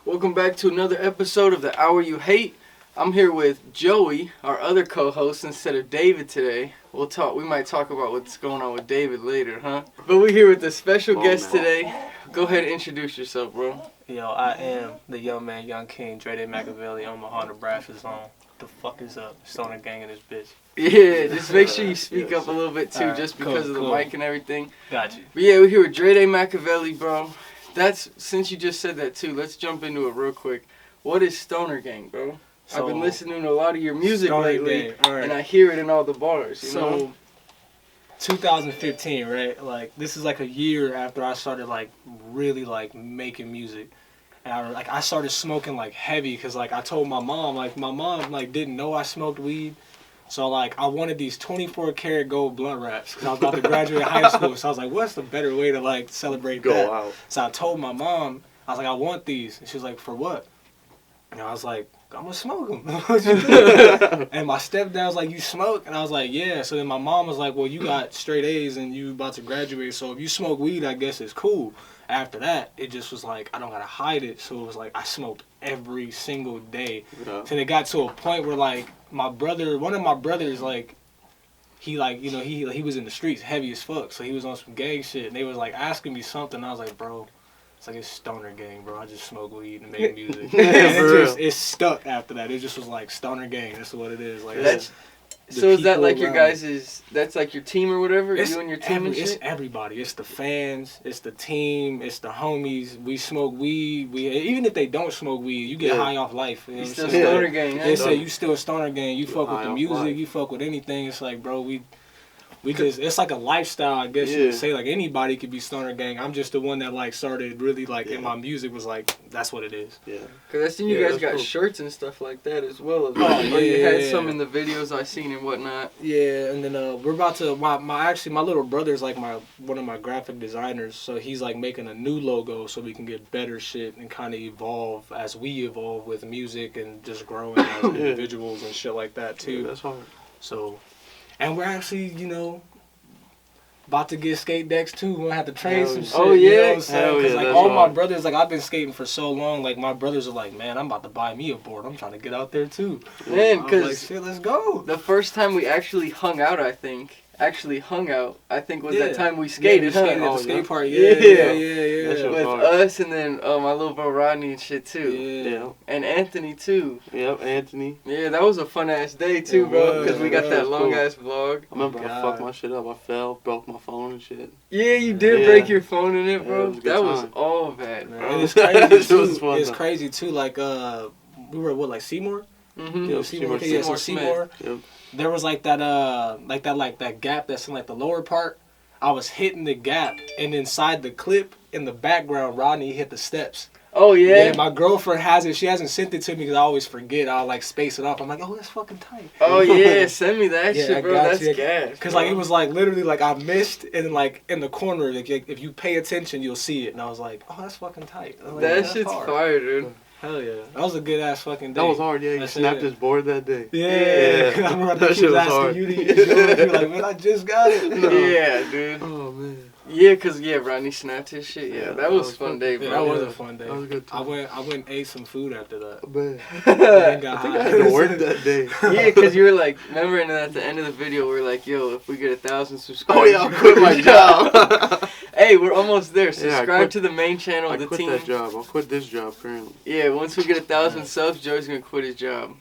Welcome back to another episode of The Hour You Hate. I'm here with Joey, our other co-host, instead of David today. We might talk about what's going on with David later, huh? But we're here with a special guest today. Go ahead and introduce yourself, bro. Yo, I am the young man, young king, DreDayMackoveli, Omaha, Nebraska's home. The fuck is up? Stoner gang in this bitch. Yeah, just make sure you speak up a little bit too, right, just because of the mic and everything. Got you. But yeah, we're here with DreDayMackoveli, bro. Since you just said that too, let's jump into it real quick. What is Stoner Gang, bro? So, I've been listening to a lot of your music Stoner lately, Gang, right. and I hear it in all the bars, you know? 2015, right? Like, this is like a year after I started, like, really, like, making music. And I started smoking, like, heavy, because, like, I told my mom, didn't know I smoked weed. So, like, I wanted these 24 karat gold blunt wraps because I was about to graduate high school. So I was like, what's the better way to, like, celebrate that? Out. So I told my mom, I was like, I want these. And she was like, for what? And I was like, I'm going to smoke them. And my stepdad was like, you smoke? And I was like, yeah. So then my mom was like, well, you got straight A's and you about to graduate. So if you smoke weed, I guess it's cool. After that, it just was like, I don't got to hide it. So it was like, I smoked every single day. Yeah. So it got to a point where, like, one of my brothers, like, he was in the streets heavy as fuck. So he was on some gang shit. And they was, like, asking me something. And I was like, bro, it's like, it's Stoner Gang, bro. I just smoke weed and make music. And it stuck after that. It just was like, Stoner Gang. That's what it is. Like, So is that like your guys' that's like your team or whatever? You and your team and shit? It's everybody. It's the fans. It's the team. It's the homies. We smoke weed. Even if they don't smoke weed, you get high off life. You know still Stoner Gang. They say you still a Stoner Gang. You fuck with the music. Life. You fuck with anything. It's like, bro, we just, it's like a lifestyle, I guess you would say. Like, anybody could be Stoner Gang. I'm just the one that, like, started really, like, in my music was like, that's what it is. Yeah. Because I seen you guys got shirts and stuff like that as well. Oh, you had some in the videos I seen and whatnot. Yeah, and then we're about to, my little brother's, like, one of my graphic designers. So he's, like, making a new logo so we can get better shit and kind of evolve as we evolve with music and just growing as individuals and shit like that, too. Yeah, that's hard. So... And we're actually, about to get skate decks too. We're gonna have to trade some shit. Oh yeah, you know what I'm saying? Because like all hard. my brothers, like I've been skating for so long. Like my brothers are like, man, I'm about to buy me a board. I'm trying to get out there too. Man, because like, shit, let's go. The first time we actually hung out, I think was that time we skated. Yeah, we skated at the skate park. Yeah. With us and then my little bro Rodney and shit too. Yeah. And Anthony too. Yep, Anthony. Yeah, that was a fun ass day too, bro. Because we got that long ass vlog. I remember I fucked my shit up. I fell, broke my phone and shit. Yeah, you did break your phone in it, bro. Yeah, that was all bad, bro. And it's crazy too. Fun, it's crazy too. Like we were like Seymour. Mm-hmm. Yep, Seymour. Yep. There was like that gap that's in like the lower part. I was hitting the gap, and inside the clip in the background, Rodney hit the steps. Oh yeah. Yeah, my girlfriend has it. She hasn't sent it to me because I always forget. I'll like space it off. I'm like, oh, that's fucking tight. Oh yeah, send me that Yeah, shit, bro. That's gas. Cause like it was like literally like I missed, and like in the corner, like if you pay attention, you'll see it. And I was like, oh, that's fucking tight. Like, that shit's hard. fire, dude. Hell yeah, that was a good ass fucking day. That was hard, yeah. You snapped his board that day. Yeah. I remember that shit was asking you to use yours. You were like, man, I just got it. Yeah, dude. Oh man. Yeah, cause Rodney snapped his shit. Yeah, that was a fun day, bro. Yeah, that was a fun day. That was a good time. I went and ate some food after that. Man. I think I had to work that day. Yeah, cause you were like, remember, and then at the end of the video, we were like, yo, if we get 1,000 subscribers, Oh yeah, I'll quit my job. Hey, we're almost there. Yeah, Subscribe to the main channel, I the quit team. that job. I'll quit this job currently. Yeah, once we get 1,000 subs, Joey's gonna quit his job.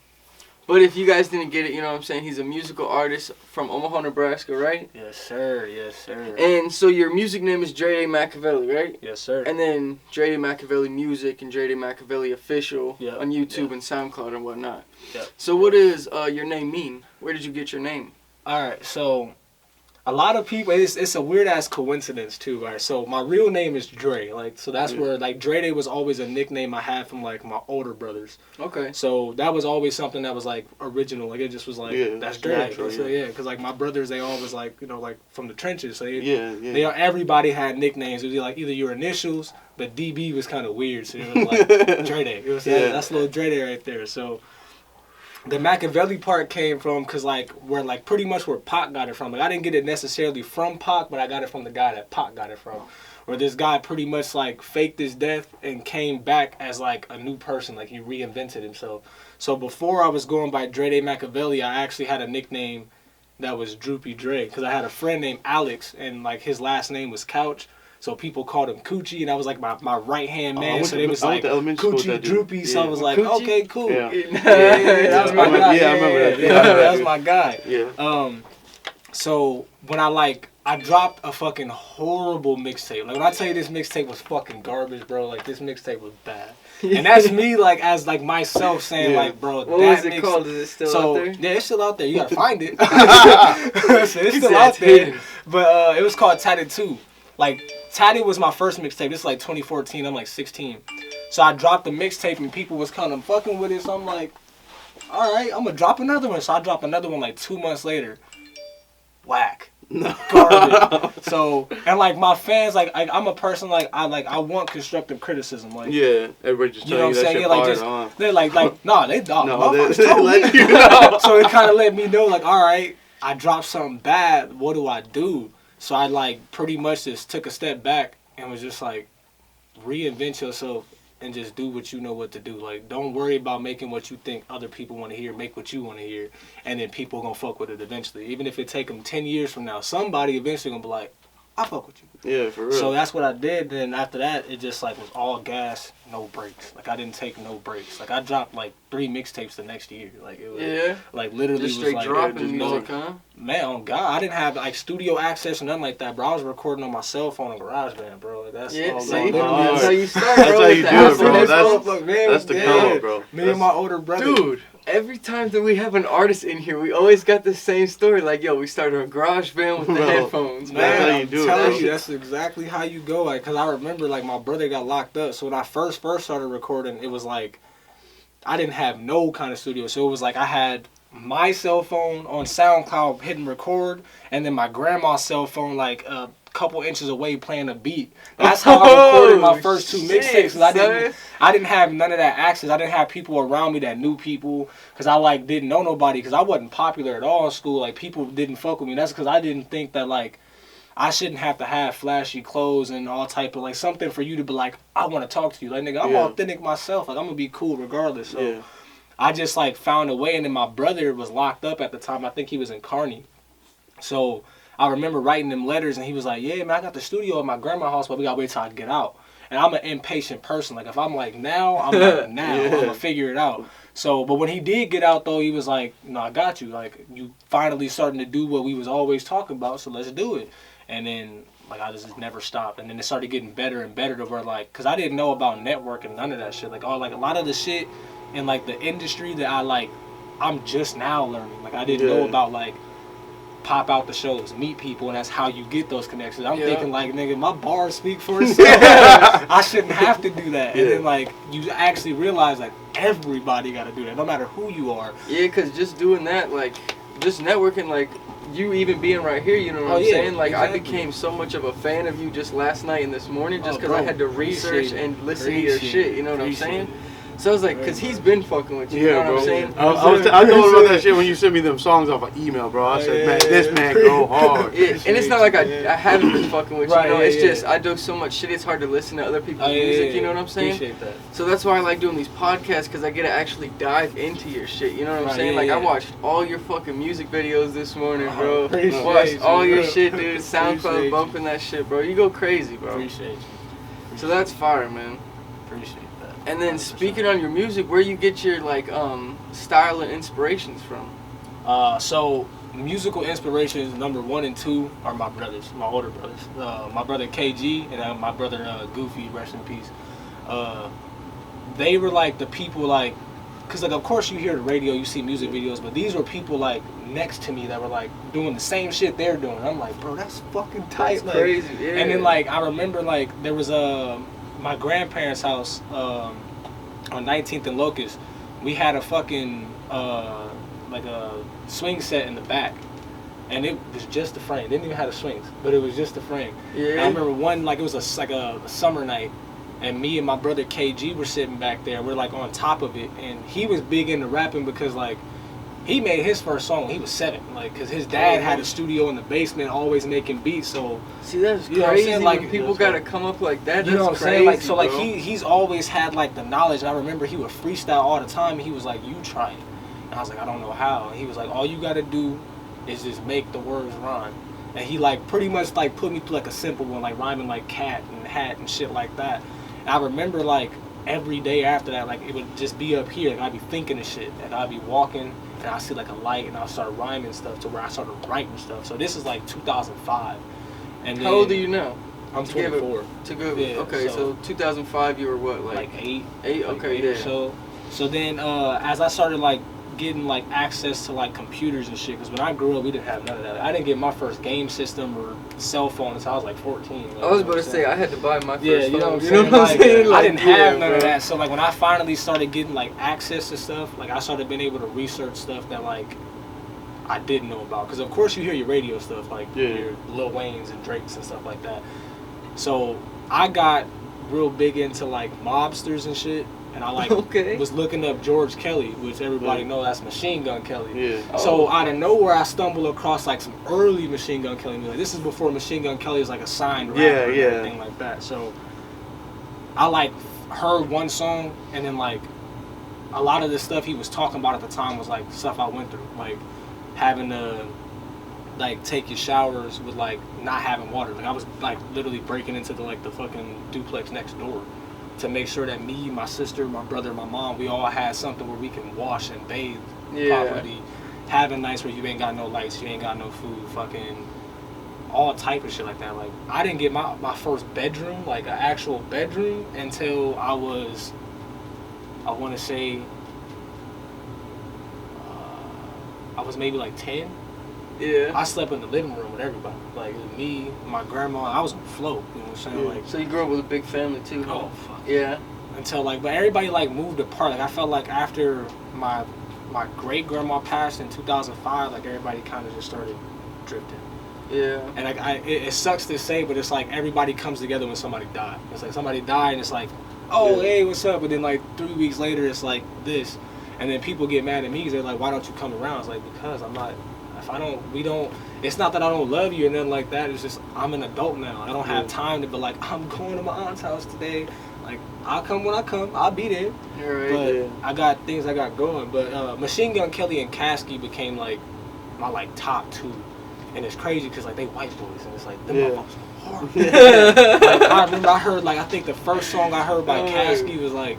But if you guys didn't get it, you know what I'm saying? He's a musical artist from Omaha, Nebraska, right? Yes, sir. Yes, sir. And so your music name is DreDayMackoveli, right? Yes, sir. And then DreDayMackoveli Music and DreDayMackoveli Official on YouTube and SoundCloud and whatnot. Yep. So what does your name mean? Where did you get your name? All right, so a lot of people, it's a weird ass coincidence too, right? So my real name is Dre, like, so that's where, like, DreDay was always a nickname I had from, like, my older brothers. Okay. So that was always something that was, like, original, like, it just was like, that's Dre. Natural, so yeah, because like my brothers, they all was like, like from the trenches, so they everybody had nicknames. It was like either your initials, but DB was kind of weird, so it was like DreDay. It was that's little DreDay right there. So the Mackoveli part came from, cause like pretty much where Pac got it from. Like I didn't get it necessarily from Pac, but I got it from the guy that Pac got it from, where this guy pretty much like faked his death and came back as like a new person, like he reinvented himself. So before I was going by DreDayMackoveli, I actually had a nickname that was Droopy Dre, because I had a friend named Alex, and like his last name was Couch. So people called him Coochie, and that was like my right hand man. So they was like Coochie Droopy. So I was like, Coochie? okay, cool. Yeah. That was my guy. Yeah, I remember that. That was my guy. Yeah. So when I dropped a fucking horrible mixtape. Like when I tell you this mixtape was fucking garbage, bro. Like this mixtape was bad. And that's me like as like myself saying like, bro, what was it called? Is it still out there? Yeah, it's still out there. You gotta find it. So it's still out there. But it was called Tatted 2. Like Tatted was my first mixtape. This is like 2014. I'm like 16. So I dropped the mixtape and people was kind of fucking with it. So I'm like, all right, I'm gonna drop another one. So I dropped another one like 2 months later. Whack. Garbage. So and like my fans, like I'm a person like I want constructive criticism. Like yeah, everybody just you know what I'm saying? shit Yeah, like hard, just huh? they're like nah, they don't. No, Motherfuckers they told let me. you know. So it kind of let me know like, all right, I dropped something bad. What do I do? So I like pretty much just took a step back and was just like, reinvent yourself and just do what you know what to do. Like, don't worry about making what you think other people want to hear. Make what you want to hear, and then people gonna fuck with it eventually. Even if it take them 10 years from now, somebody eventually gonna be like, I fuck with you. Yeah, for real. So that's what I did. Then after that, it just like was all gas, no breaks. Like I didn't take no breaks. Like I dropped like 3 mixtapes the next year. Like it was like literally just was straight like dropping music, huh? Man, on God, I didn't have like studio access or nothing like that, bro. I was recording on my cell phone and GarageBand, bro. Like, that's all. See? Literally, That's how you start, That's bro. how you with do the it, bro. Afro That's the come, bro. Me and my older brother. Dude, every time that we have an artist in here, we always got the same story. Like, yo, we started a garage band with the Bro, headphones, Man, That's how man. you I'm do it, telling bro. you, that's exactly how you go. Like, cause I remember, like, my brother got locked up. So when I first started recording, it was like, I didn't have no kind of studio. So it was like I had my cell phone on SoundCloud hitting record, and then my grandma's cell phone like a couple inches away playing a beat. That's how I recorded my first 2 mixtapes. Cause I didn't have none of that access. I didn't have people around me that knew people, cause I like didn't know nobody, cause I wasn't popular at all in school. Like people didn't fuck with me. That's cause I didn't think that like I shouldn't have to have flashy clothes and all type of like something for you to be like, I want to talk to you. Like nigga, I'm authentic myself. Like I'm gonna be cool regardless. So I just like found a way, and then my brother was locked up at the time. I think he was in Kearney. So I remember writing them letters, and he was like, yeah, man, I got the studio at my grandma's house, but we gotta wait till I get out. And I'm an impatient person. Like if I'm like now, I'm like now. I'm gonna figure it out. So, but when he did get out though, he was like, no, I got you. Like you finally starting to do what we was always talking about, so let's do it. And then like I just never stopped, and then it started getting better and better to where like, cause I didn't know about networking, none of that shit. Like all like a lot of the shit in like the industry that I'm just now learning. Like I didn't know about like pop out the shows, meet people, and that's how you get those connections. I'm thinking like, nigga, my bars speak for itself. I shouldn't have to do that. And then like you actually realize like everybody got to do that, no matter who you are. Yeah, cause just doing that, like, just networking, like, you even being right here, you know what I'm saying? Like, I became so much of a fan of you just last night and this morning, just because I had to research and listen to your shit, you know what I'm saying? So I was like, cause he's been fucking with you, you know what I'm saying? I told him about that shit when you sent me them songs off an email, bro. I said, man, this man go hard. And it's not like I haven't been fucking with you, you know? It's just, I do so much shit, it's hard to listen to other people's music, you know what I'm saying? Appreciate that. So that's why I like doing these podcasts, because I get to actually dive into your shit, you know what I'm saying? Like, I watched all your fucking music videos this morning, bro. Watched all your shit, dude. SoundCloud bumping that shit, bro. You go crazy, bro. Appreciate you. So that's fire, man. Appreciate that. And then speaking on your music, where you get your like style and inspirations from? So musical inspirations number 1 and 2 are my brothers, my older brothers. My brother KG and my brother Goofy, rest in peace. They were like the people like, cause like of course you hear the radio, you see music videos, but these were people like next to me that were like doing the same shit they're doing. I'm like, bro, that's fucking tight. That's crazy. Yeah. And then like I remember like there was my grandparents' house on 19th and Locust. We had a fucking like a swing set in the back, and it was just the frame. It didn't even have the swings, but it was just the frame. Yeah. And I remember one like it was a summer night, and me and my brother KG were sitting back there. We're like on top of it, and he was big into rapping because like he made his first song when he was 7, like, cause his dad had a studio in the basement, always making beats. So see, that's you know what I'm crazy. saying? Like, When people gotta come up like that. you know what I'm That's saying? Like, crazy, so like bro. he's always had like the knowledge. And I remember he would freestyle all the time, and he was like, "You try it," and I was like, "I don't know how." And he was like, "All you gotta do is just make the words rhyme." And he like pretty much like put me through like a simple one, like rhyming like cat and hat and shit like that. And I remember like every day after that, like it would just be up here, like I'd be thinking of shit, and I'd be walking and I see like a light, and I'll start rhyming stuff to where I started writing stuff. So this is like 2005. And then, How old are you now? I'm To give it- 24. To go. Yeah, Okay, so 2005, you were what, Like 8. 8? Like Okay, 8 or yeah. So then as I started like getting like access to like computers and shit, because when I grew up we didn't have none of that. I didn't get my first game system or cell phone until I was like 14. Like, I was about to say I had to buy my first yeah, you know phone. what I'm saying? Like, Like, I didn't yeah, have none bro. of that. So like when I finally started getting like access to stuff, like I started being able to research stuff that like I didn't know about. Because of course you hear your radio stuff, like your Lil Wayne's and Drake's and stuff like that. So I got real big into like mobsters and shit. And I like was looking up George Kelly, which everybody know that's Machine Gun Kelly. Yeah. So out of nowhere, I stumbled across like some early Machine Gun Kelly music. This is before Machine Gun Kelly was like a signed rapper and everything like that. So I like heard one song, and then like a lot of the stuff he was talking about at the time was like stuff I went through, like having to like take your showers with like not having water. Like I was like literally breaking into the fucking duplex next door to make sure that me, my sister, my brother, my mom, we all had something where we can wash and bathe properly. Having nights where you ain't got no lights, you ain't got no food, fucking all type of shit like that. Like I didn't get my first bedroom, like an actual bedroom, until I was, I want to say, I was maybe like 10. Yeah. I slept in the living room with everybody. Like it was me, my grandma. I was on the float. You know what I'm saying? Like, so you grew up with a big family too, huh? oh fuck. Yeah. Until like, but everybody like moved apart. Like I felt like after my great grandma passed in 2005, like everybody kind of just started drifting. Yeah. And like it sucks to say, but it's like everybody comes together when somebody died. It's like somebody died, and it's like, oh hey, what's up? But then like 3 weeks later, it's like this, and then people get mad at me because they're like, why don't you come around? It's like, because I'm not. If I don't, we don't. It's not that I don't love you or nothing like that. It's just I'm an adult now. I don't have time to be like, I'm going to my aunt's house today. Like I'll come when I come. I'll be there. You're right. But I got things I got going. But Machine Gun Kelly and Kasky became like my like top 2, and it's crazy because like they white boys, and it's like them motherfuckers go hard. Like, I remember I heard like I think the first song I heard by Kasky was like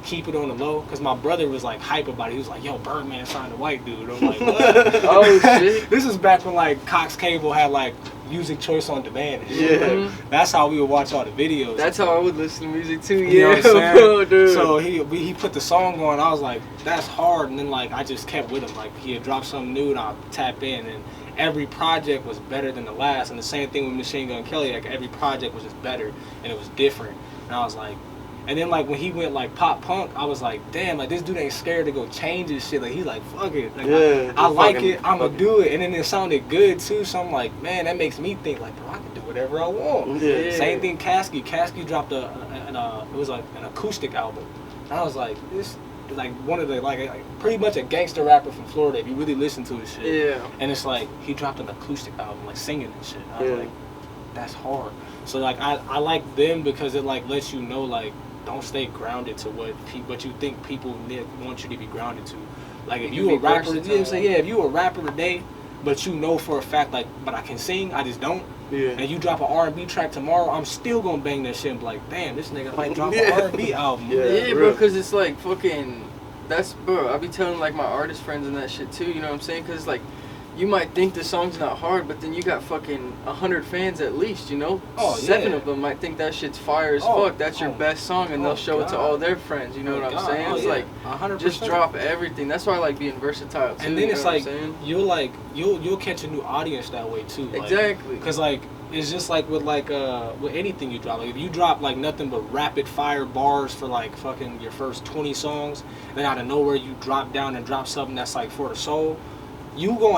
Keep It on the Low, because my brother was like hype about it. He was like, yo, Birdman signed a white dude. I'm like, what? Oh shit. This is back when like Cox Cable had like music choice on demand and shit. Like, that's how we would watch all the videos. That's how I would listen to music too. You know what I'm saying? Bro, dude. So he put the song on. I was like, that's hard. And then like I just kept with him. Like he had dropped something new, and I tap in, and every project was better than the last. And the same thing with Machine Gun Kelly. Like every project was just better, and it was different. And I was like. And then like when he went like pop punk, I was like, damn, like this dude ain't scared to go change his shit. Like he's like, fuck it. Like, I like it, I'ma do it. And then it sounded good too, so I'm like, man, that makes me think like, bro, I can do whatever I want. Yeah. Same thing Kasky. Kasky dropped it was like an acoustic album. And I was like, this is like one of the like pretty much a gangster rapper from Florida if you really listen to his shit. Yeah. And it's like he dropped an acoustic album, like singing and shit. And I was like, that's hard. So like I like them because it like lets you know like don't stay grounded to what you think people want you to be grounded to. Like if you a rapper, you know what I'm saying? Yeah, if you a rapper today, but you know for a fact like, but I can sing, I just don't. Yeah. And you drop an R&B track tomorrow, I'm still gonna bang that shit and be like, damn, this nigga might drop an R&B album. Yeah, bro, because it's like fucking. That's bro. I be telling like my artist friends and that shit too. You know what I'm saying? Because like. You might think the song's not hard, but then you got fucking 100 fans at least, you know? Oh, 7 of them might think that shit's fire as fuck. That's your best song, and they'll show it to all their friends, you know what I'm saying? It's like, 100%. just drop everything. That's why I like being versatile, too. And then you it's know like, what I'm saying? you'll catch a new audience that way, too. Like, Exactly. Because, like, it's just like with anything you drop. Like, if you drop, like, nothing but rapid-fire bars for, like, fucking your first 20 songs, then out of nowhere you drop down and drop something that's, like, for the soul,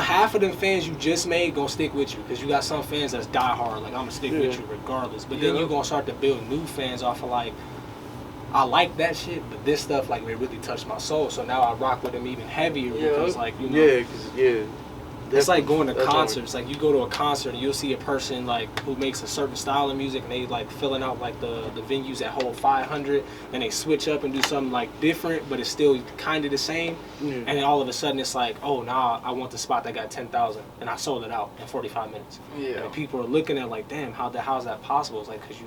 half of them fans you just made gonna stick with you because you got some fans that's die hard like I'm gonna stick with you regardless. But then you're gonna start to build new fans off of like I like that shit, but this stuff like it really touched my soul. So now I rock with him even heavier because like you know. Yeah, cause It's like going to concerts. Like you go to a concert and you'll see a person like who makes a certain style of music and they like filling out like the venues that hold 500 and they switch up and do something like different, but it's still kind of the same. And then all of a sudden it's like, oh, now I want the spot that got 10,000 and I sold it out in 45 minutes. Yeah. And people are looking at like, damn, how's that possible? It's like because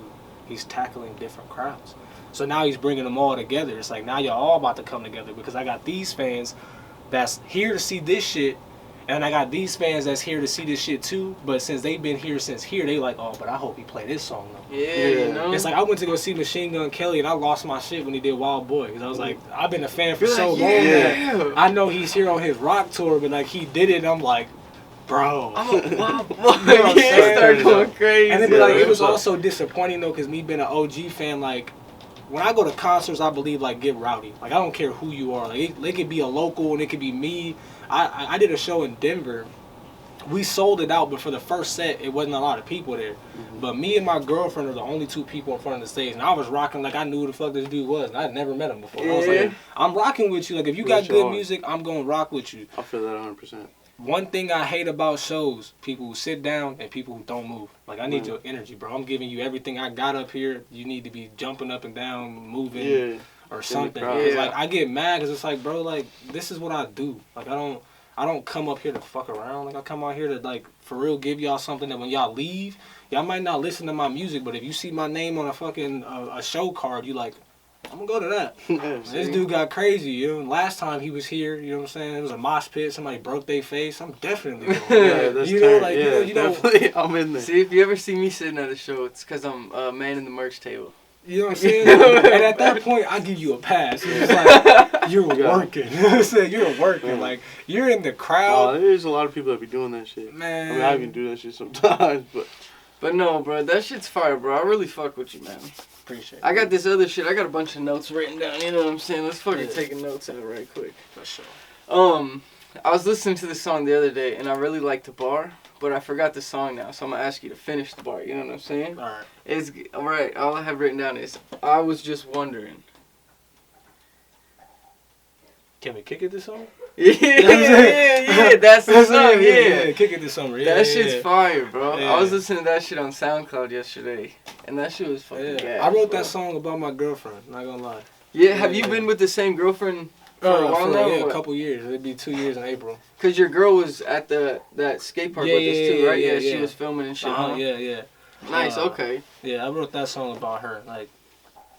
he's tackling different crowds. So now he's bringing them all together. It's like now y'all all about to come together because I got these fans that's here to see this shit. And I got these fans that's here to see this shit too, but since they've been here since here, they like, oh, but I hope he play this song though. Yeah, you know? It's like I went to go see Machine Gun Kelly and I lost my shit when he did Wild Boy. Because I was like, I've been a fan for so long that I know he's here on his rock tour, but like he did it and I'm like, bro. I'm a Wild Boy. Yeah, start going crazy. And then like, it was also disappointing though, because me being an OG fan, like, when I go to concerts, I believe like get rowdy. Like I don't care who you are. Like it could be a local and it could be me. I did a show in Denver. We sold it out, but for the first set, it wasn't a lot of people there. But me and my girlfriend are the only two people in front of the stage, and I was rocking like I knew who the fuck this dude was, and I'd never met him before. I was like, I'm rocking with you. Like if you got good music, I'm gonna rock with you. I feel that 100%. One thing I hate about shows, people who sit down and people who don't move. Like, I need your energy, bro. I'm giving you everything I got up here. You need to be jumping up and down, moving, or something. It's like, I get mad because it's like, bro, like, this is what I do. Like, I don't come up here to fuck around. Like, I come out here to, like, for real give y'all something that when y'all leave, y'all might not listen to my music, but if you see my name on a fucking a show card, you like, I'm gonna go to that. This dude got crazy, you know. Last time he was here, you know what I'm saying? It was a mosh pit. Somebody broke their face. I'm definitely going. You know, definitely. I'm in there. See, if you ever see me sitting at a show, it's because I'm manning the merch table. You know what I'm saying? And at that point, I give you a pass. It's like, you're working. You know what I'm saying? You're working. Like, you're in the crowd. There's a lot of people that be doing that shit. Man. I mean, I even do that shit sometimes, But no, bro, that shit's fire, bro. I really fuck with you, man. Appreciate it. I got this other shit. I got a bunch of notes written down. You know what I'm saying? Let's fucking take notes out right quick. For sure. I was listening to this song the other day, and I really liked the bar, but I forgot the song now, so I'm gonna ask you to finish the bar. You know what I'm saying? All right. All right. All I have written down is, I was just wondering. Can we kick it this summer? Yeah, that's the song, yeah. Kick it this summer, That shit's fire, bro. Yeah. I was listening to that shit on SoundCloud yesterday, and that shit was fucking gas, I wrote bro. that song about my girlfriend, not gonna lie. Yeah, have you been with the same girlfriend for a while now? Yeah, a couple years. It'd be 2 years in April. Cause your girl was at that skate park with us too, right? Yeah, she was filming and shit, huh? Yeah. Nice, okay. Yeah, I wrote that song about her. Like,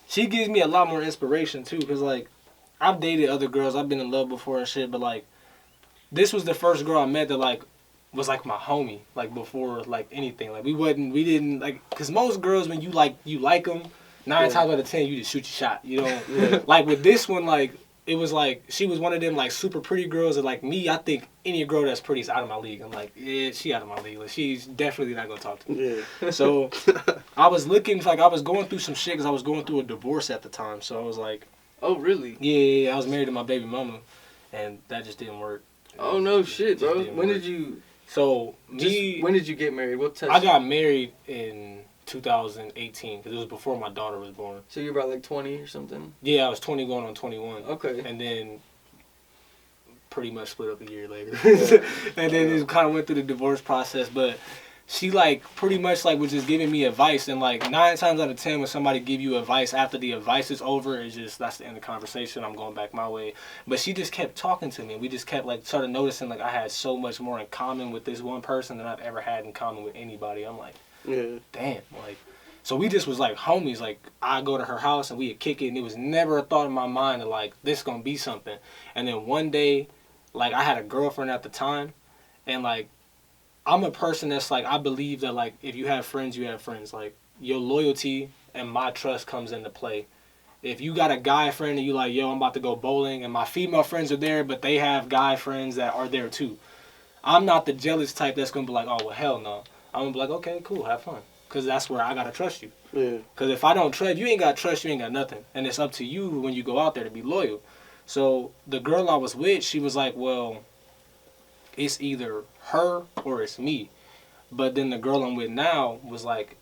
she gives me a lot more inspiration too, cause like, I've dated other girls, I've been in love before and shit, but like, this was the first girl I met that like was like my homie, like before like anything. Like we didn't like, cause most girls when you like them, 9 times out of 10 you just shoot your shot, you know. Like with this one, like it was like she was one of them like super pretty girls that like me. I think any girl that's pretty is out of my league. I'm like, yeah, she out of my league. Like she's definitely not gonna talk to me. Yeah. So I was looking like I was going through some shit because I was going through a divorce at the time. So I was like, oh really? Yeah. I was married to my baby mama, and that just didn't work. Oh no shit, bro. When did you? So when did you get married? What test? I got married in 2018 because it was before my daughter was born. So you're about like 20 or something? Yeah, I was 20 going on 21. Okay. And then pretty much split up a year later. And then it kind of went through the divorce process, but she like pretty much like was just giving me advice, and like 9 times out of 10 when somebody give you advice after the advice is over, it's just that's the end of the conversation. I'm going back my way. But she just kept talking to me, and we just kept like started noticing like I had so much more in common with this one person than I've ever had in common with anybody. I'm like, damn, like. So we just was like homies. Like I go to her house and we'd kick it, and it was never a thought in my mind that like this gonna be something. And then one day, like I had a girlfriend at the time, and like I'm a person that's like I believe that like if you have friends, you have friends. Like your loyalty and my trust comes into play. If you got a guy friend and you like, yo, I'm about to go bowling, and my female friends are there, but they have guy friends that are there too. I'm not the jealous type that's gonna be like, oh well, hell no. I'm gonna be like, okay, cool, have fun. Because that's where I got to trust you. Yeah. Because if I don't trust, you ain't got trust, you ain't got nothing. And it's up to you when you go out there to be loyal. So the girl I was with, she was like, well, it's either her or it's me. But then the girl I'm with now was like,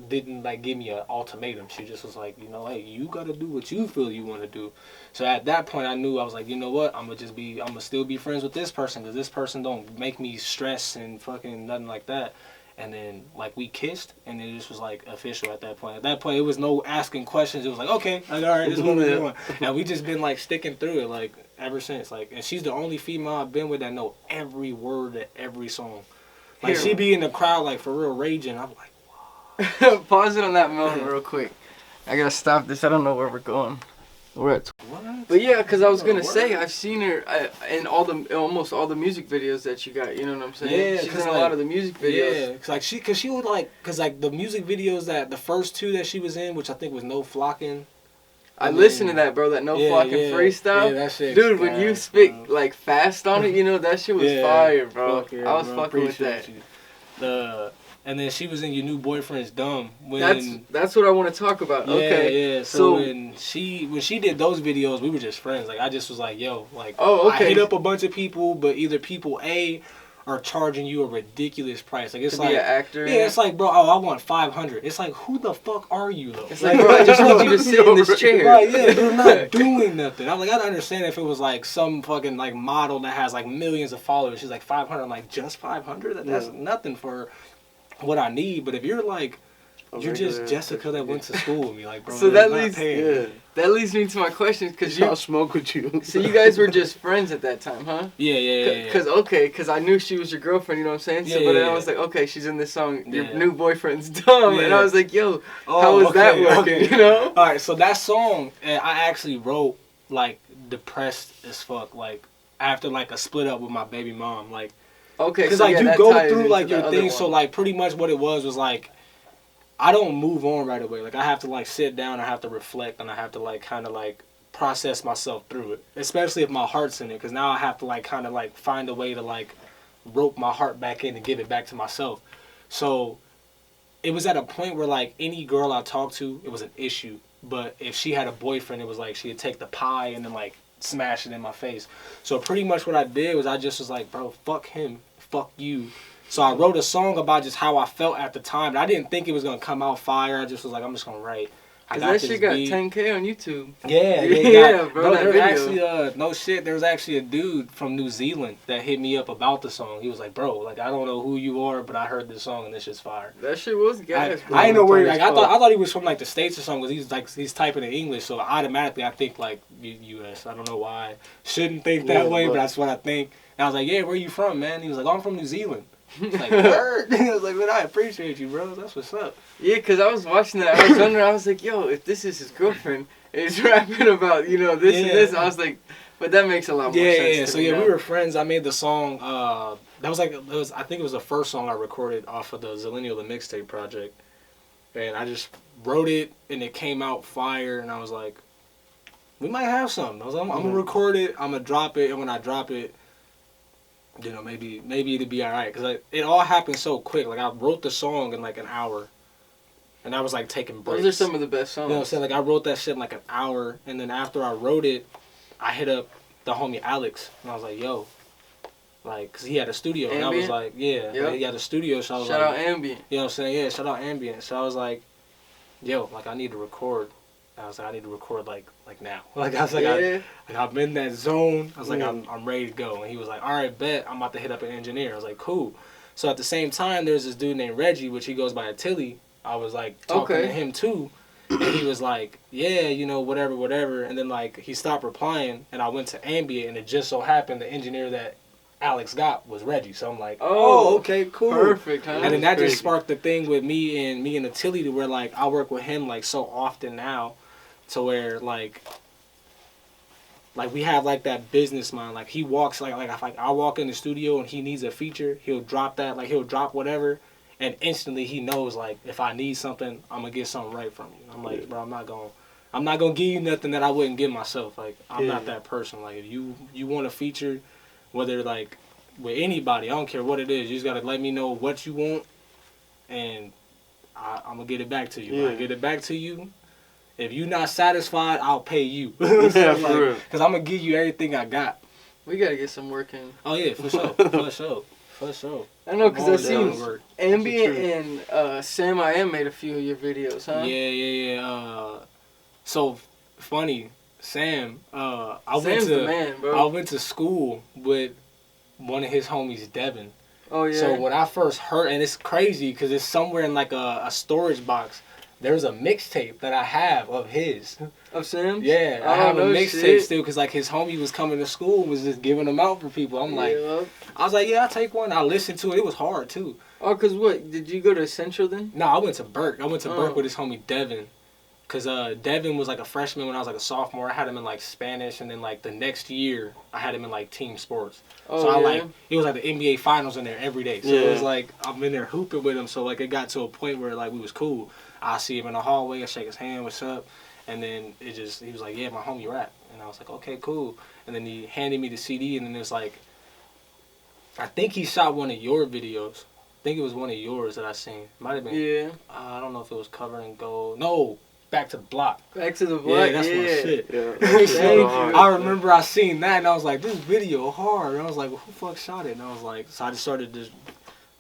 didn't like give me an ultimatum. She just was like, you know, hey, you gotta do what you feel you want to do. So at that point, I knew I was like, you know what, I'm gonna still be friends with this person because this person don't make me stress and fucking nothing like that. And then like we kissed, and it just was like official at that point. At that point, it was no asking questions. It was like, okay, like, all right, this is what we're doing. And we just been like sticking through it like ever since. Like, and she's the only female I've been with that know every word of every song. Like she be in the crowd like for real raging. I'm like. Pause it on that moment real quick. I gotta stop this. I don't know where we're going. We're at. What? But yeah, because I was gonna say I've seen her in almost all the music videos that you got. You know what I'm saying? Yeah, she's in a lot of the music videos. Yeah, cause she would like, cause like the music videos that the first two that she was in, which I think was No Flocking. I listened to that, bro. That No Flocking freestyle. Yeah, that shit. Dude, when you spit like fast on it, you know that shit was fire, bro. Yeah, I was fucking with that. And then she was in Your New Boyfriend's Dumb. That's what I want to talk about. Yeah, okay. Yeah. So when she did those videos, we were just friends. Like I just was like, yo, like I hit up a bunch of people, but either people are charging you a ridiculous price. Like it's to like be an actor. Yeah, it's like, bro, I want $500. It's like, who the fuck are you though? It's like, bro, I just need you to sit in this chair. Right, yeah, you're not doing nothing. I'm like, I'd understand if it was like some fucking like model that has like millions of followers. She's like 500. I'm like, just 500? That's nothing for what I need. But if you're like, you're just Jessica that went to school with me, like, bro. So that leads me to my question, because I'll smoke with you. So you guys were just friends at that time, huh? Yeah. Because I knew she was your girlfriend, you know what I'm saying? So, but then I was like, okay, she's in this song, Your New Boyfriend's Dumb, and I was like, yo, how was that working? You know? All right, so that song, I actually wrote like depressed as fuck, like after like a split up with my baby mom, like. Okay, because like you go through like your thing, so like pretty much what it was like, I don't move on right away. Like I have to like sit down, I have to reflect, and I have to like kind of like process myself through it. Especially if my heart's in it, because now I have to like kind of like find a way to like rope my heart back in and give it back to myself. So it was at a point where like any girl I talked to, it was an issue. But if she had a boyfriend, it was like she'd take the pie and then like smash it in my face. So pretty much what I did was I just was like, bro, fuck him, fuck you. So I wrote a song about just how I felt at the time. And I didn't think it was gonna come out fire. I just was like, I'm just gonna write. Cause that shit got 10K on YouTube. Yeah, bro. There was actually no shit. There was actually a dude from New Zealand that hit me up about the song. He was like, bro, like I don't know who you are, but I heard this song and this shit's fire. That shit was gas. I didn't know where. Like I thought he was from like the States or something. Cause he's typing in English, so automatically I think like U.S. I don't know why. Shouldn't think that way, but that's what I think. And I was like, yeah, where you from, man? He was like, oh, I'm from New Zealand. Like, word. I was like, man, I appreciate you, bro. That's what's up. Yeah, because I was watching that. I was wondering, I was like, yo, if this is his girlfriend and he's rapping about, you know, this and this, I was like, but that makes a lot more sense. Yeah. So, we were friends. I made the song. That was like, I think it was the first song I recorded off of the Zillennial, the mixtape project. And I just wrote it, and it came out fire. And I was like, we might have something. I was like, I'm going to record it. I'm going to drop it. And when I drop it, you know, maybe it'd be alright, because like, it all happened so quick. Like I wrote the song in like an hour, and I was like taking breaks. Those are some of the best songs. You know what I'm saying? Like I wrote that shit in like an hour, and then after I wrote it, I hit up the homie Alex, and I was like, yo, like, cause he had a studio, and I was like, yeah, like, he had a studio, so I was shout out Ambient. You know what I'm saying? Yeah, shout out Ambient. So I was like, yo, like I need to record. I was like, I need to record like now. Like I was like, I'm in that zone. I was like, I'm ready to go. And he was like, all right, bet. I'm about to hit up an engineer. I was like, cool. So at the same time, there's this dude named Reggie, which he goes by Tilly. I was like talking to him too, and he was like, yeah, you know, whatever. And then like he stopped replying, and I went to Ambient, and it just so happened the engineer that Alex got was Reggie. So I'm like, oh, okay, cool, perfect. Huh? And then that just sparked the thing with me and Tilly, to where like I work with him like so often now. To where like we have like that business mind. Like he walks like if I walk in the studio and he needs a feature, he'll drop that, like he'll drop whatever, and instantly he knows like if I need something, I'm gonna get something right from you. I'm like, bro, I'm not gonna give you nothing that I wouldn't give myself. Like I'm not that person. Like if you want a feature, whether like with anybody, I don't care what it is, you just gotta let me know what you want, and I'm gonna get it back to you. When I get it back to you, if you're not satisfied, I'll pay you. Yeah, for real. Because I'm going to give you everything I got. We got to get some work in. Oh, yeah, for sure. For sure. For sure. I know, because I've Always down seen to work. Ambient and Sam I Am made a few of your videos, huh? Yeah. So funny, Sam. Sam's the man, bro. I went to school with one of his homies, Devin. Oh, yeah. So when I first heard, and it's crazy because it's somewhere in like a storage box. There's a mixtape that I have of his. Of Sam's? Yeah, I Oh, have a no mixtape shit. still because like his homie was coming to school and was just giving them out for people. I'm like, Yeah. I was like, yeah, I'll take one. I listened to it. It was hard too. Oh, because what? Did you go to Central then? No, I went to Burke. I went to Oh. Burke with his homie Devin. Because Devin was like a freshman when I was like a sophomore. I had him in like Spanish, and then like the next year I had him in like team sports. Oh, So yeah. it was like the NBA finals in there every day. So it was like I'm in there hooping with him. So like it got to a point where like we was cool. I see him in the hallway, I shake his hand, what's up? And then he was like, yeah, my homie rap. And I was like, okay, cool. And then he handed me the CD, and then it's like, I think he shot one of your videos. I think it was one of yours that I seen. Might have been. Yeah. I don't know if it was Cover and Gold. No, Back to the Block. Back to the block. Yeah, that's my shit. Yeah. Thank you. I remember I seen that and I was like, this video hard. And I was like, well, who the fuck shot it? And I was like, so I just started just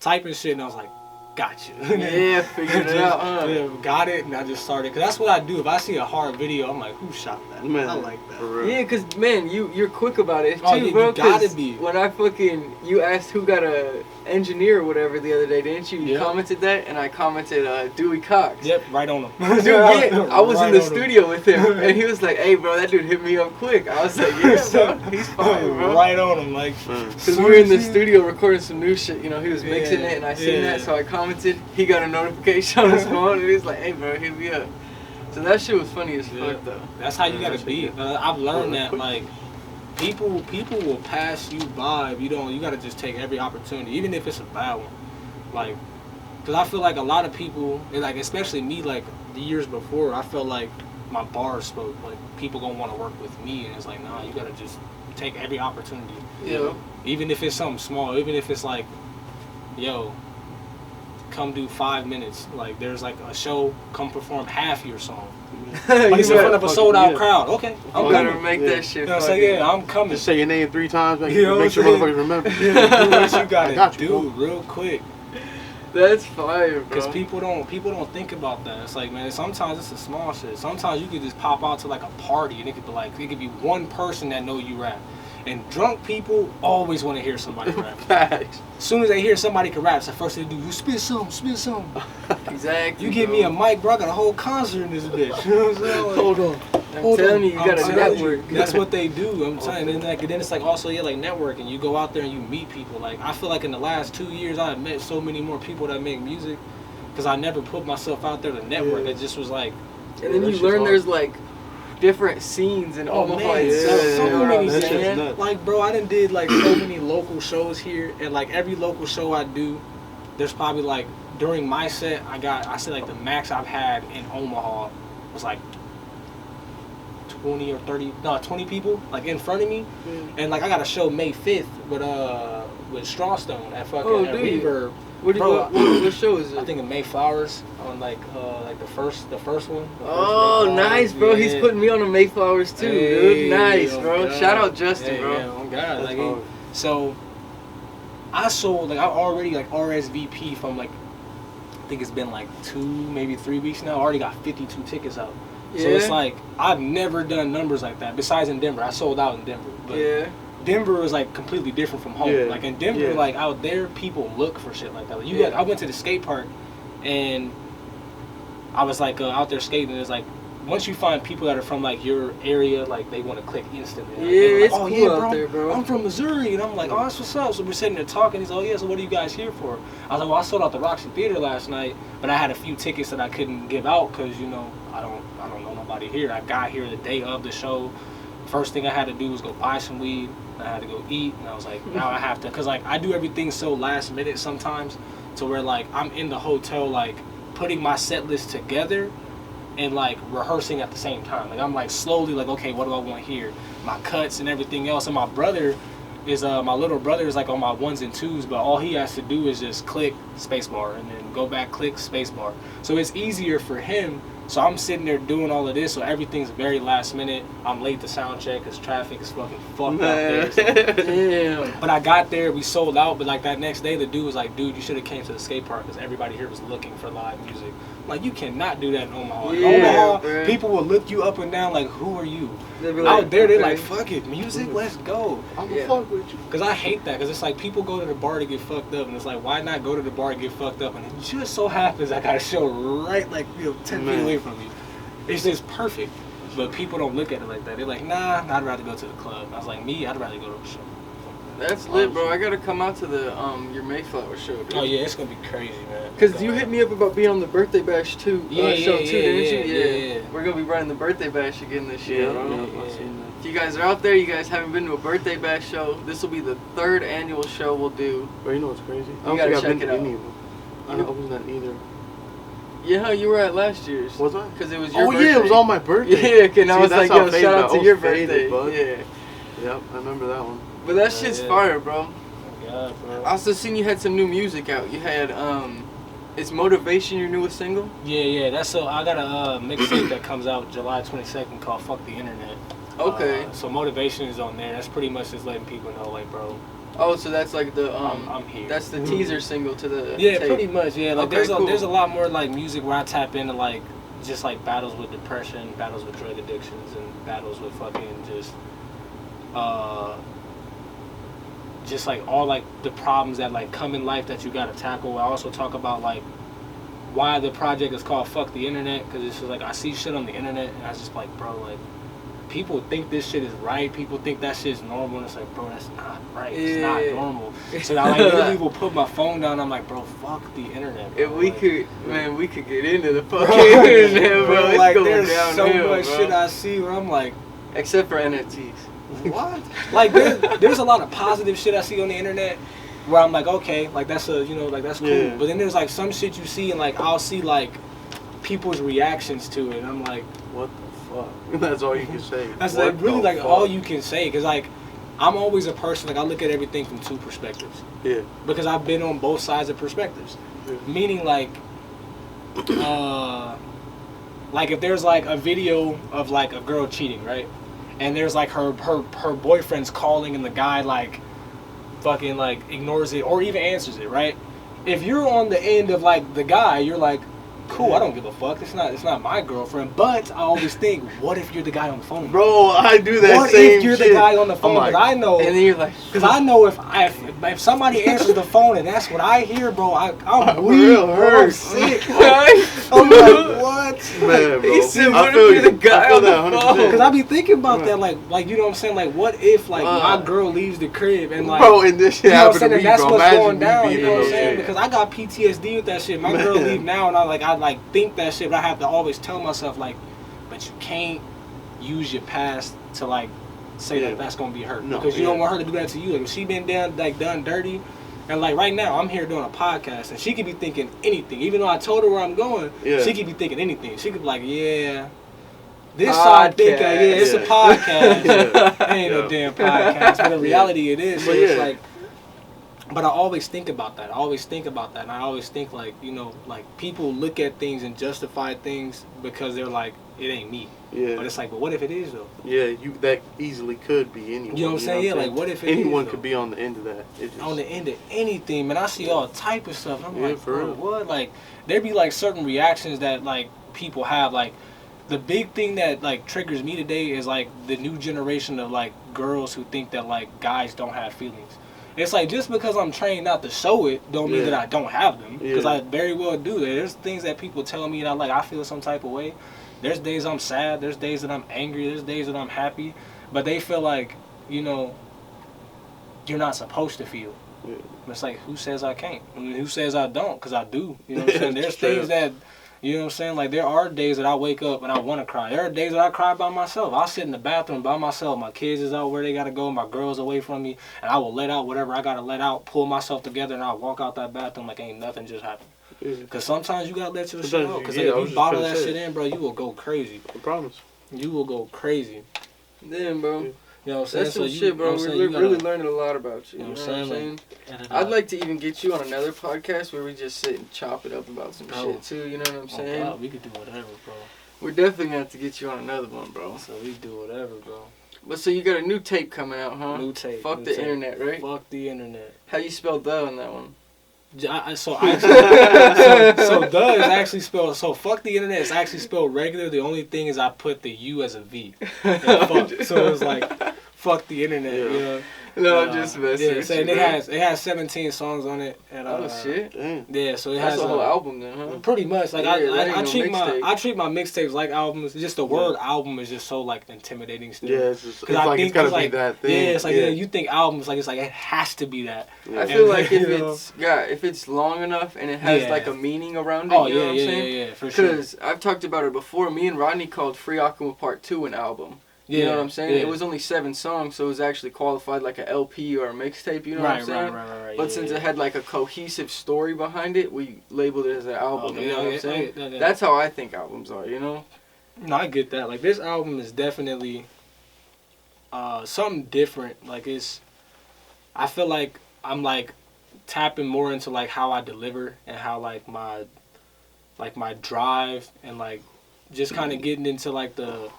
typing shit and I was like, got you. Yeah, figured it out, huh? Yeah, got it, and I just started. Because that's what I do. If I see a hard video, I'm like, who shot that? Man, I like that. for real. Yeah, because, man, you're quick about it, too, Oh, yeah, bro. you gotta 'cause be. When you asked who got a engineer or whatever the other day, didn't you? You Yeah. commented that, and I commented Dewey Cox. Yep, right on him. Dude, yeah, I was Right in the on him. studio with him, and he was like, hey, bro, that dude hit me up quick. I was like, yeah, bro, he's fine, bro. Right on him, like. Because we were in the studio recording some new shit, you know, he was mixing Yeah, it, and I seen yeah. that, so I commented. He got a notification on his phone, and he was like, hey, bro, hit me up. So that shit was funny as Yeah. fuck, though. That's how you gotta be. I've learned that Quick. like people will pass you by if you don't. You gotta just take every opportunity, even if it's a bad one. Like, cause I feel like a lot of people, and like especially me, like the years before, I felt like my bars spoke. Like people gonna want to work with me, and it's like, nah, you gotta just take every opportunity. Yeah. Even if it's something small, even if it's like, yo, come do 5 minutes. Like there's like a show, come perform half your song. But it's in front of a sold out crowd. Okay, I'm You better coming. make Yeah. that shit You know what I'm fucking- saying? Yeah, I'm coming. Just say your name 3 times, You know make sure what I'm saying? motherfuckers remember. Do what you gotta I got you, do bro. real quick. That's fire, bro. Because people don't think about that. It's like, man, sometimes it's a small shit. Sometimes you could just pop out to like a party and it could be one person that know you rap. And drunk people always want to hear somebody rap. Facts. As soon as they hear somebody can rap, it's the first thing they do. You spit some. Exactly. You give me a mic, bro. I got a whole concert in this bitch. You know what I'm saying? Like, Hold on. I'm telling you, you I'm gotta telling you, network. That's what they do. I'm telling you. Then it's like also like networking. You go out there and you meet people. Like I feel like in the last 2 years I've met so many more people that make music because I never put myself out there to network. Yeah. It just was like. And then that you shit's learn hard. there's like different scenes in Omaha man, itself. yeah, so you know what many I'm that shit's saying? nuts. Like bro, I done did like so many local shows here, and like every local show I do, there's probably like during my set I said like the max I've had in Omaha was like 20 or 30, no 20 people like in front of me, and like I got a show May 5th with Strawstone at fucking Oh, at dude. Reverb. What show is it? I think in Mayflowers on like the first one. Oh, nice, bro. He's putting me on the Mayflowers too, dude. Nice, bro. Shout out Justin, bro. Yeah, oh God. That's Like, hard. so I sold like I already like RSVP from like I think it's been like 2 maybe 3 weeks now. I already got 52 tickets out. So it's Yeah. like I've never done numbers like that besides in Denver. I sold out in Denver. But Yeah. Denver is like completely different from home. Yeah, Like in Denver, yeah. like out there, people look for shit like that. Like, Yeah. I went to the skate park, and I was like out there skating. And it's like once you find people that are from like your area, like they want to click instantly. Like, Yeah, they were like, it's oh, cool yeah, out there, bro. I'm from Missouri, and I'm like, oh, that's what's up. So we're sitting there talking. He's like, oh yeah, so what are you guys here for? I was like, well, I sold out the Roxy Theater last night, but I had a few tickets that I couldn't give out because you know I don't know nobody here. I got here the day of the show. First thing I had to do was go buy some weed. I had to go eat, and I was like, now I have to, cause like I do everything so last minute sometimes, to where like I'm in the hotel like putting my set list together, and like rehearsing at the same time. Like I'm like slowly like, okay, what do I want here? My cuts and everything else. And my brother is my little brother is like on my 1s and 2s, but all he has to do is just click spacebar and then go back, click spacebar. So it's easier for him So I'm sitting there doing all of this, so everything's very last minute. I'm late to sound check because traffic is fucking fucked out there. So. Damn. But I got there, we sold out, but like that next day, the dude was like, dude, you should have came to the skate park because everybody here was looking for live music. Like, you cannot do that in Omaha. In Omaha, bro. people will look you up and down like, who are you? They be Out there, they're okay. like, fuck it, music, let's go. I'm gonna fuck with you. Because I hate that, because it's like people go to the bar to get fucked up, and it's like, why not go to the bar and get fucked up? And it just so happens I got a show right, like, 10 feet away from me. It's just perfect. But people don't look at it like that. They're like, nah, I'd rather go to the club. I was like, me, I'd rather go to the show. That's lit, bro. I gotta come out to the your Mayflower show, dude. Oh yeah, it's gonna be crazy, man. Cause you hit me up about being on the birthday bash show too, didn't you? Yeah. We're gonna be running the birthday bash again this year, bro. I've seen that. If you guys are out there, you guys haven't been to a birthday bash show, this will be the 3rd annual show we'll do. Bro, you know what's crazy? I You don't gotta think I've been check to it out. any of them. I wasn't at either. Yeah, you were at last year's. Was I? Cause it was your Oh birthday. yeah, it was on my birthday. Yeah, and I See, was that's like, how yo, faded shout I out to was. your Faded, birthday. bud. Yeah. Yep, I remember that one. But that shit's Yeah. fire, bro. Yeah, bro. I also seen you had some new music out. You had is Motivation your newest single? Yeah. That's I got a mixtape that comes out July 22nd called "Fuck the Internet." Okay. So Motivation is on there. That's pretty much just letting people know, like, bro, Oh, so that's like the I'm here. that's the teaser single to the Yeah, tape. pretty much. Yeah, like Okay, cool. there's a lot more like music where I tap into like just like battles with depression, battles with drug addictions, and battles with fucking just like all like the problems that like come in life that you gotta tackle. I also talk about like why the project is called "Fuck the Internet" because it's just like I see shit on the internet and I was just like, bro, like people think this shit is right. People think that shit's normal. And it's like, bro, that's not right. It's not Yeah. normal. So I like literally will put my phone down. I'm like, bro, fuck the internet. Bro. If we Like, we could get into the fucking internet, bro. It's like going there's so downhill, much bro. shit I see where I'm like, Except for NFTs. what? Like there's a lot of positive shit I see on the internet where I'm like, okay, like that's like that's cool. Yeah. But then there's like some shit you see and like I'll see like people's reactions to it. And I'm like, What the fuck? That's all you can say. that's What like really the like fuck? all you can say because like I'm always a person like I look at everything from 2 perspectives Yeah. because I've been on both sides of perspectives. Yeah. Meaning like like if there's like a video of like a girl cheating, right? And there's like her boyfriend's calling and the guy like fucking like ignores it or even answers it, right? If you're on the end of like the guy, you're like, cool, I don't give a fuck. It's not my girlfriend. But I always think, what if you're the guy on the phone? Bro, I do that What same if you're shit. the guy on the phone? I'm Because like, I know, And then you're like, because I know if somebody answers the phone and that's what I hear, bro, I'm weak, real bro, I'm hurt. sick. what? I'm like, what? Man, bro. He said, I what feel if you're the you. guy I feel on the that 100%. phone? Because I be thinking about that, like you know what I'm saying? Like, what if, like, my girl leaves the crib and, like, Bro, and this shit you know what I'm happened saying? to And me, that's bro. what's Imagine going me down, being you know what I'm in saying? there. Because I got PTSD with that shit. My girl leave now, and I think that shit, but I have to always tell myself, like, but you can't use your past to, like, say that that's going to be her. No, because you don't want her to do that to you. Like, if she been done dirty, and, like, right now, I'm here doing a podcast, and she could be thinking anything. Even though I told her where I'm going, she could be thinking anything. She could be like, yeah, this I think, it's a podcast. It ain't no damn podcast. But in reality, it is. So it's like, but I always think about that. And I always think, like, you know, like, people look at things and justify things because they're like, it ain't me. Yeah. But it's like, but what if it is, though? Yeah, that easily could be anyone. You know what I'm saying? Yeah, like, what if it is, anyone though? could be on the end of that. It just, On the end of anything, man. I see all type of stuff. I'm like, for bro, real. what? Like, there be, like, certain reactions that, like, people have. Like, the big thing that, like, triggers me today is, like, the new generation of, like, girls who think that, like, guys don't have feelings. It's like, just because I'm trained not to show it don't mean that I don't have them. Because I very well do. There's things that people tell me and I feel some type of way. There's days I'm sad. There's days that I'm angry. There's days that I'm happy. But they feel like, you know, you're not supposed to feel. Yeah. It's like, who says I can't? I mean, who says I don't? Because I do. You know what I'm saying? There's things that, you know what I'm saying? Like, there are days that I wake up and I want to cry. There are days that I cry by myself. I'll sit in the bathroom by myself. My kids is out where they got to go. My girl's away from me. And I will let out whatever I got to let out, pull myself together, and I'll walk out that bathroom like ain't nothing just happened. Because sometimes you got to let your shit out. Because if you bottle that shit in, bro, you will go crazy. I promise. You will go crazy. Damn, bro. You know what I'm saying? That's some you shit, bro. know what I'm saying? We're You gotta- really learning a lot about you. You know You what know I'm what I'm saying? And, I'd like to even get you on another podcast where we just sit and chop it up about some shit too. You know what I'm saying? God, we could do whatever, bro. We're definitely gonna have to get you on another one, bro. So we do whatever, bro. But so you got a new tape coming out, huh? New tape. Fuck new the tape. internet, right? Fuck the internet. How you spelled the on that one? So Duh is actually spelled. So fuck the internet is actually spelled regular. The only thing is I put the U as a V. And fuck. So it's like fuck the internet. Yeah. You know. No, I'm just messing. Yeah, with so you, it has 17 songs on it. And, oh shit. Damn. Yeah, so it That's has a whole album then, huh? Pretty much. Like Yeah, that ain't I no treat mixtape. I treat my mixtapes like albums. It's just the word album is just so like intimidating still. Yeah, it's It's gotta be that thing. Yeah, it's like yeah, you think albums like it's like it has to be that. Yeah. I feel And, like you know, if it's long enough and it has Yeah. like a meaning around it, Oh you know yeah, what I'm yeah, saying? yeah, for sure. Because I've talked about it before. Me and Rodney called Free Aqua Part 2 an album. Yeah, You know what I'm saying? yeah. It was only 7 songs, so it was actually qualified like a LP or a mixtape, you know what I'm saying? Right. But yeah, since yeah. it had like a cohesive story behind it, we labeled it as an album, Okay, you know what I'm yeah, saying? yeah. That's how I think albums are, you know? No, I get that. Like this album is definitely something different. Like I feel like I'm like tapping more into like how I deliver and how like my drive and like just kind of getting into like the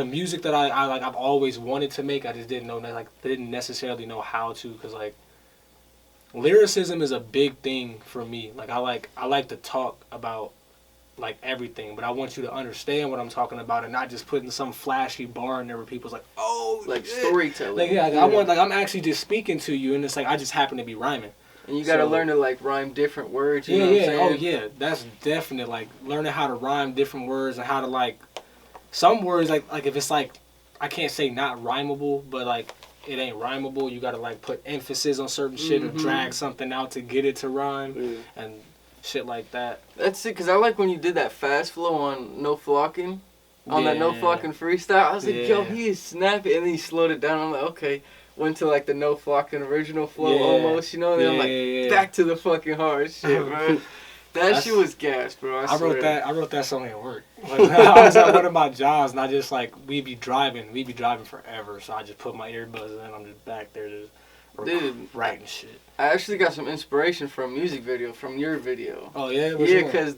music that I like I've always wanted to make. I just didn't necessarily know how to, because like lyricism is a big thing for me. Like I like to talk about like everything, but I want you to understand what I'm talking about and not just putting some flashy bar in there where people's like, oh, Like shit. storytelling. Like I want I'm actually just speaking to you, and it's like I just happen to be rhyming. And you gotta So- learn to like rhyme different words, you Yeah, know what I'm yeah, saying? oh yeah, that's definite. Like learning how to rhyme different words and how to like some words like if it's like I can't say not rhymable, but like it ain't rhymable, you gotta like put emphasis on certain shit or drag something out to get it to rhyme and shit like that. That's it, because I like when you did that fast flow on No Flocking. On that No Yeah. Flocking freestyle. I was like, yo, Yeah. he is snappy. And then he slowed it down. I'm like, okay. Went to like the No Flocking original flow Yeah. almost, you know? And then I'm like, Yeah. back to the fucking hard shit, bro. That shit was gas, bro. I wrote swear. I wrote that song at work. Like, I was at one of my jobs and I just like we'd be driving forever. So I just put my earbuds in. I'm just back there just Dude, writing shit. I actually got some inspiration from a music video, from your video. Oh yeah, Yeah, because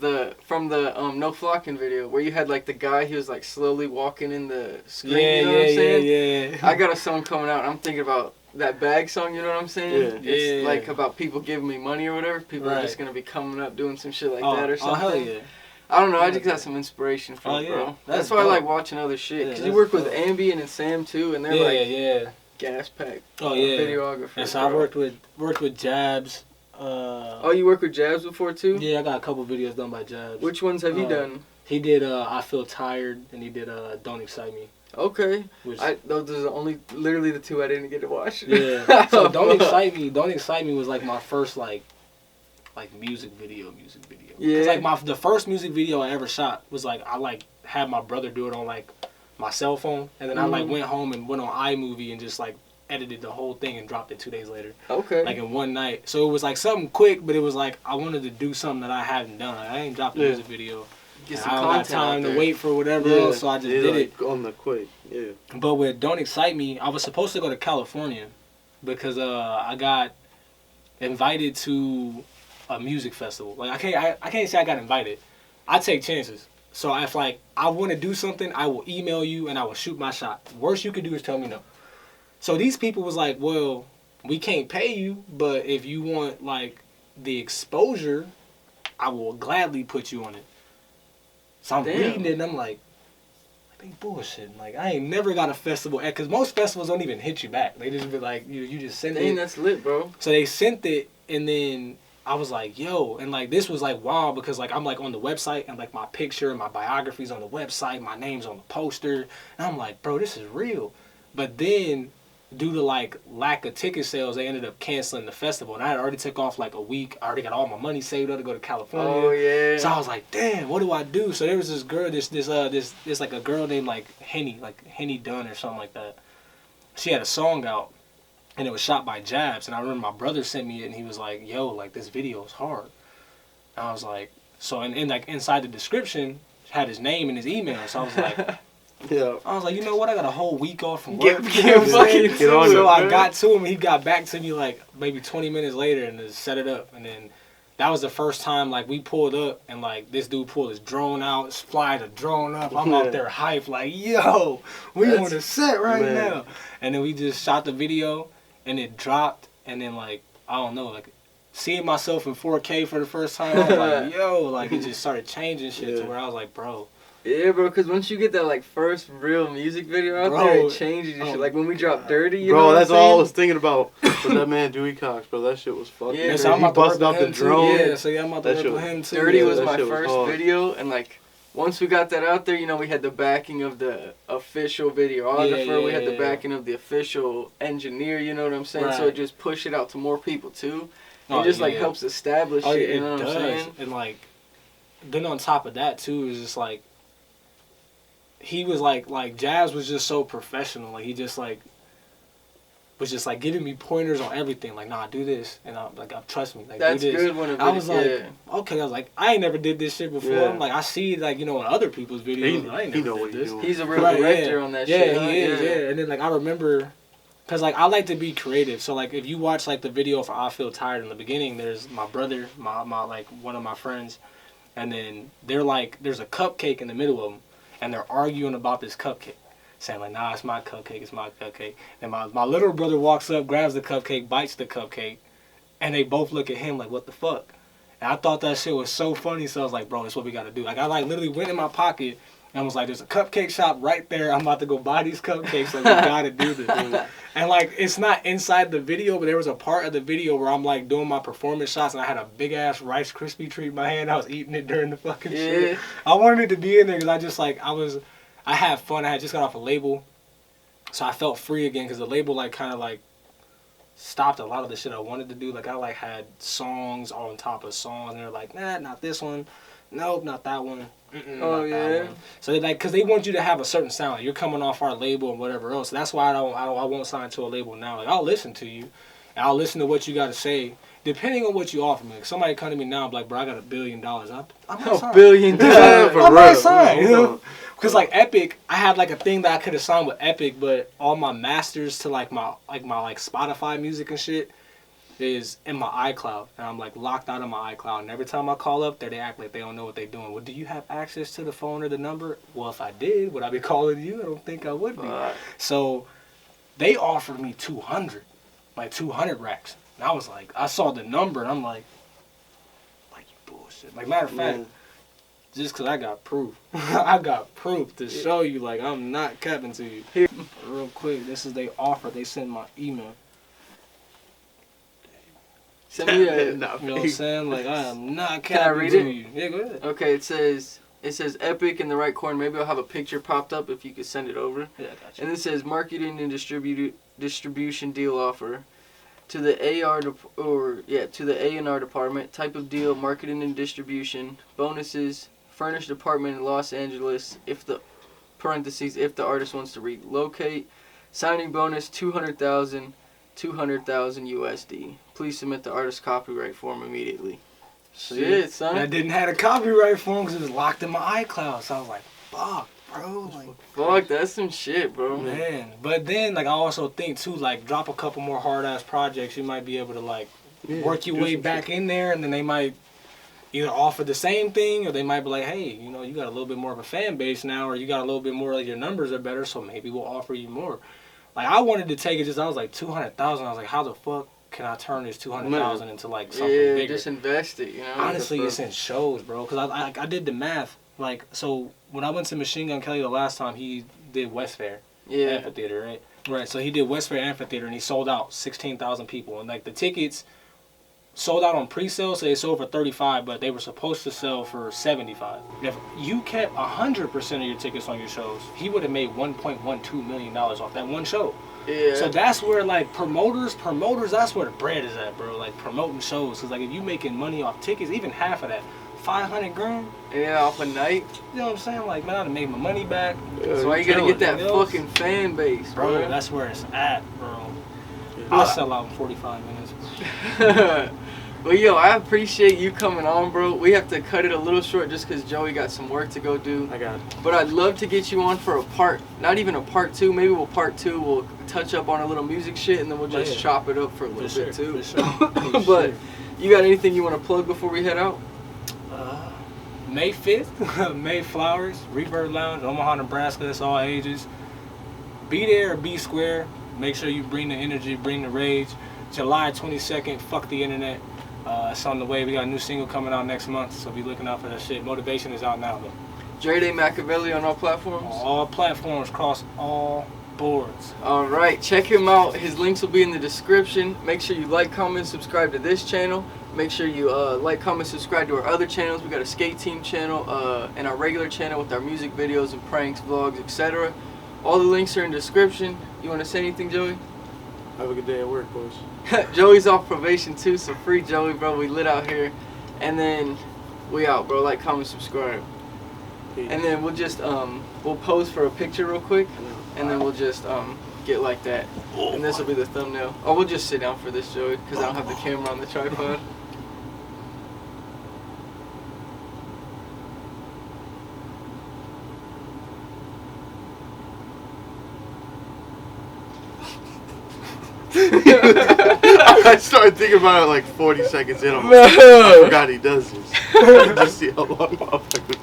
from the No Flocking video, where you had like the guy, he was like slowly walking in the screen, you know what I'm saying? yeah. I got a song coming out, and I'm thinking about that bag song, you know what I'm saying? Yeah. It's Yeah. like about people giving me money or whatever. People are Right. just going to be coming up doing some shit like that or Oh something. hell yeah. I don't know, I just got some inspiration from Oh, it, yeah. bro. That's That's why I dope. like watching other shit. Yeah, Because you that's work with dope. Ambient and Sam too, and they're like Yeah. gas packed Oh yeah. videographers. And so I bro. worked with Jabs. Oh, you work with Jabs before too? Yeah, I got a couple videos done by Jabs. Which ones have you done? He did I Feel Tired, and he did Don't Excite Me. Okay. Which, Those are literally the 2 I didn't get to watch. yeah. So Don't Excite Me was like my first like music video. Yeah. Cause like the first music video I ever shot was like I like had my brother do it on like my cell phone, and then I like went home and went on iMovie and just like edited the whole thing and dropped it 2 days later. Okay. Like in one night. So it was like something quick, but it was like I wanted to do something that I hadn't done. Like, I ain't dropped a music video. Get And some I don't content got time out to there. wait for whatever else, so I just did it. On the quick, yeah. But with Don't Excite Me, I was supposed to go to California because I got invited to a music festival. Like I can't say I got invited. I take chances. So if like I want to do something, I will email you and I will shoot my shot. Worst you could do is tell me no. So these people was like, well, we can't pay you, but if you want like the exposure, I will gladly put you on it. So I'm Damn. reading it and I'm like, they bullshitting. Like I ain't never got a festival, because most festivals don't even hit you back. They just be like, you just send Dang, it. that's lit, bro. So they sent it, and then I was like, yo, and like this was like wild because like I'm like on the website and like my picture and my biography's on the website, my name's on the poster, and I'm like, bro, this is real. But then due to like lack of ticket sales, they ended up canceling the festival, and I had already took off like a week. I already got all my money saved up to go to California. Oh yeah. So I was like, damn, what do I do? So there was this girl, this like a girl named like Henny Dunn or something like that. She had a song out, and it was shot by Jabs. And I remember my brother sent me it, and he was like, yo, like this video is hard. And I was like, so and like inside the description had his name and his email. So I was like. Yeah. I was like, you know what? I got a whole week off from work. Get fucking Get on So it, I man. got to him, and he got back to me like maybe 20 minutes later and just set it up. And then that was the first time like we pulled up and like this dude pulled his drone out, fly the drone up. I'm out there hype like, yo, we on the set right now. And then we just shot the video and it dropped, and then like I don't know, like seeing myself in 4K for the first time, I was like, yo, like it just started changing shit to where I was like, bro. Yeah, bro, because once you get that, like, first real music video out there, it changes your shit. Like, when we dropped Dirty, you know what that's I'm saying? all I was thinking about with that man, Dewey Cox, bro. That shit was fucking Yeah, so I'm he about to work busted out with the him, too. drone. Yeah, so I'm about to work with him, too. Dirty was that my shit was first hard. video, and, like, once we got that out there, you know, we had the backing of the official videographer. We had the backing of the official engineer, you know what I'm saying? So it just pushed it out to more people, too. It just, like, helps establish it, you know what I'm saying? And, like, then on top of that, too, is just, like, he was like Jazz was just so professional. Like he just like was just like giving me pointers on everything. Like, nah, do this, and I'm like, trust me, like that's do this. good when I was like, okay. I was like, I ain't never did this shit before. Yeah. I'm like, I see like in other people's videos. I ain't never did this. He's a real director on that shit. Yeah, he is. Yeah, and then like I remember. Cause like I like to be creative, so like if you watch like the video for I Feel Tired in the beginning, there's my brother, my like one of my friends, and then they're like there's a cupcake in the middle of them, and they're arguing about this cupcake, saying like, nah, it's my cupcake, it's my cupcake. And my little brother walks up, grabs the cupcake, bites the cupcake, and they both look at him like, what the fuck? And I thought that shit was so funny, so I was like, bro, that's what we gotta do. Like I like literally went in my pocket and was like, there's a cupcake shop right there. I'm about to go buy these cupcakes. Like, we gotta do this. And like, it's not inside the video, but there was a part of the video where I'm like doing my performance shots, and I had a big ass Rice Krispie treat in my hand. I was eating it during the fucking shit. I wanted it to be in there because I just like, I had fun. I had just got off a label, so I felt free again because the label like kind of like stopped a lot of the shit I wanted to do. Like I like had songs on top of songs, and they're like, nah, not this one. Nope, not that one. Oh yeah. So they like, cause they want you to have a certain sound. Like, you're coming off our label and whatever else. So that's why I won't sign to a label now. Like I'll listen to you, and I'll listen to what you got to say, depending on what you offer me. Like, somebody come to me now, and be like, bro, I got $1 billion. I might sign. $1 billion. I might sign. You know? Cause like Epic, I had like a thing that I could have signed with Epic, but all my masters to like my Spotify music and shit is in my iCloud, and I'm like locked out of my iCloud, and every time I call up there, they act like they don't know what they're doing. Well, do you have access to the phone or the number? Well, if I did, would I be calling you? I don't think I would be. So they offered me 200 racks, and I was like, I saw the number, and I'm like you bullshit. Like matter of fact, just cause I got proof, I got proof to show you, like I'm not capping to you. Here, real quick, this is they offer. They sent my email. Send me You know what I'm saying? Like, I am not Can I read it? you. Yeah, go ahead. Okay, it says Epic in the right corner. Maybe I'll have a picture popped up if you could send it over. Yeah, I got you. And it says marketing and distribution deal offer to the to the A&R department. Type of deal: marketing and distribution. Bonuses: furnished apartment in Los Angeles if the artist wants to relocate. Signing bonus: 200,000 USD. Please submit the artist copyright form immediately. Shit, son. And I didn't have a copyright form because it was locked in my iCloud. So I was like, fuck, bro. Like, fuck, that's some shit, bro. Man. But then, like, I also think, too, like, drop a couple more hard-ass projects. You might be able to, like, work your way back in there. And then they might either offer the same thing, or they might be like, hey, you know, you got a little bit more of a fan base now, or you got a little bit more, like, your numbers are better, so maybe we'll offer you more. Like, I wanted to take it I was like, 200,000. I was like, how the fuck can I turn this 200,000 into like something bigger? Just invest it, you know. Honestly, it's in shows, bro. Cause I did the math. Like, so when I went to Machine Gun Kelly the last time, he did West Fair Amphitheater, right? Right. So he did West Fair Amphitheater, and he sold out 16,000 people, and like the tickets sold out on pre-sale, so they sold for 35, but they were supposed to sell for 75. If you kept 100% of your tickets on your shows, he would have made $1.12 million off that one show. Yeah. So that's where like promoters, that's where the bread is at, bro. Like promoting shows, cause like if you making money off tickets, even half of that, 500 grand. Yeah, off a night. You know what I'm saying? Like, man, I'd have made my money back. So why you gotta get that fucking fan base, bro? That's where it's at, bro. I'll sell out in 45 minutes. Well, yo, I appreciate you coming on, bro. We have to cut it a little short just because Joey got some work to go do. I got it. But I'd love to get you on for not even a part 2. Maybe part 2, we'll touch up on a little music shit, and then we'll just chop it up for a little bit, too. For sure. But You got anything you want to plug before we head out? May 5th, May Flowers, Reverb Lounge, Omaha, Nebraska. It's all ages. Be there or be square. Make sure you bring the energy, bring the rage. July 22nd, fuck the internet. It's on the way. We got a new single coming out next month, so be looking out for that shit. Motivation is out now, though. DreDayMackoveli on all platforms? On all platforms, cross all boards. All right, check him out. His links will be in the description. Make sure you like, comment, subscribe to this channel. Make sure you like, comment, subscribe to our other channels. We got a skate team channel and our regular channel with our music videos and pranks, vlogs, etc. All the links are in the description. You want to say anything, Joey? Have a good day at work, boys. Joey's off probation too, so free Joey, bro. We lit out here. And then we out, bro. Like, comment, subscribe. Peace. And then we'll just we'll pose for a picture real quick, and then we'll just get like that, and this will be the thumbnail. Oh, we'll just sit down for this, Joey, because I don't have the camera on the tripod. I started thinking about it like 40 seconds in. I forgot he does this. Just see how long motherfucker